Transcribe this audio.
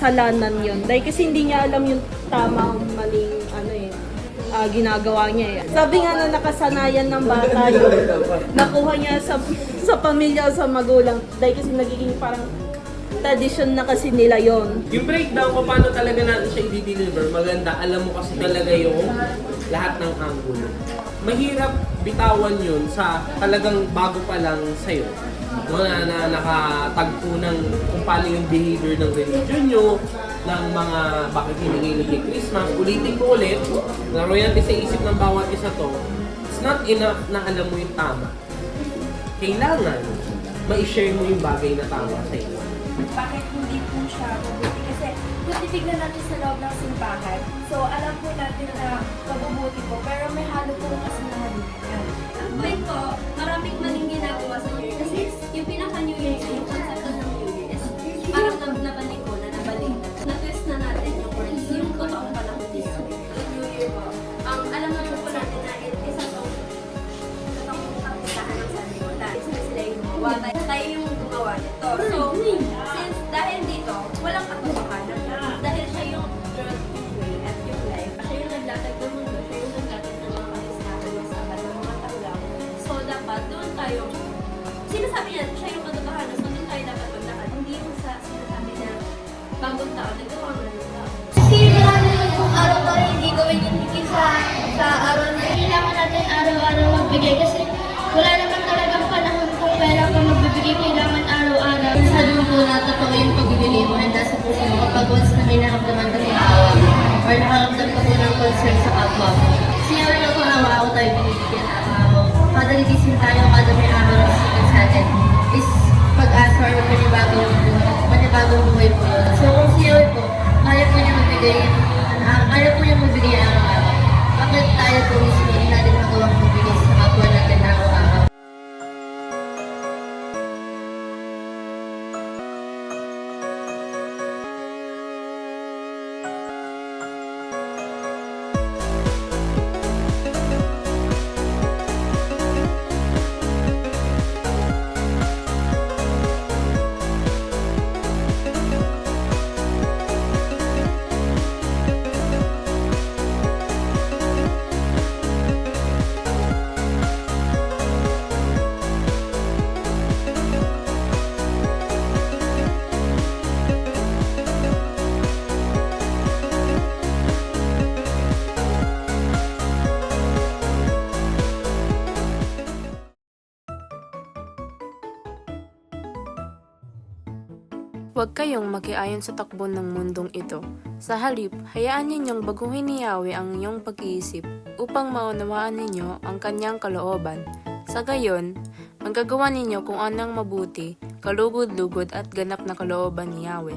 kasalanan yun. Dahil kasi hindi niya alam yung tama o maling ginagawa niya eh. Sabi nga na nakasanayan ng bata yun, nakuha niya sa pamilya o sa magulang. Dahil kasi nagiging parang tradition na kasi nila yon. Yung breakdown ko paano talaga natin siya i-deliver, maganda. Alam mo kasi talaga yung lahat ng angulo. Mahirap bitawan yun sa talagang bago pa lang sa'yo. No, na nakatagpo ng kung paano yung behavior ng religion nyo, ng mga bakit hinihingi kay Christmas. Ulitin ko ulit, naroon yan sa isip ng bawat isa to, it's not enough na alam mo yung tama. Kailangan ma-share mo yung bagay na tama sa iyo. Bakit hindi po siya mabuti? Kasi kung titignan natin sa loob ng simbahan, so alam po natin na mabubuti po, pero may halo po kasi na mali. Ang point ko, maraming maling ginagawa sa New Year. Kasi yung pinaka-New Year, yung konsepto ng New Year is parang nabalik ko na nabalik. Na-twist na natin yung words, yung totoong panahon niya. Yung New Year po. Alam naman po natin na isa tong kapisahan ng sanlibutan. Isa sila yung gumawa. Tayo yung gumawa nito. So, since dahil dito, walang katotohanan. Dahil siya yung truth, yung way, at yung life. Siya yung naglatag ng mundo. Siya yung naglatag ng mga kalistahan, ng sabat, ng mga taulang. So, dapat doon tayo, sinasabi niya, siya yung katotohanan. So, doon tayo dapat maglakad. Hindi yung sinasabi na bagong taon, nagawa mo na ng tao. Kasi marami yung araw-araw hindi gawin yung higit sa araw na kailangan natin araw-araw magbigay kasi wala naman talagang panahon kung pera pa magbibigay, kailangan araw-araw. Sabi mo po na totoo yung pagbibigay mo and nasa puso mo kapag once na may naramdaman ka ng awa or nakaramdam ka po ng concern sa kapwa mo. Sinabi na ko awa ako tayo binibigyan ng araw. Kada ligising tayo, kada may araw na sikat sa atin is pag-asa or panibagong buhay po yun. So kung sinabi po, kaya po niya magbigay araw-araw. Bakit tayo po mismo hindi natin magawang magbigay sa kapwa natin araw-araw? Huwag kayong makiayon sa takbo ng mundong ito. Sa halip, hayaan ninyong baguhin ni Yahweh ang inyong pag-iisip upang maunawaan ninyo ang kanyang kalooban. Sa gayon, magagawa ninyo kung anong mabuti, kalugod-lugod at ganap na kalooban ni Yahweh.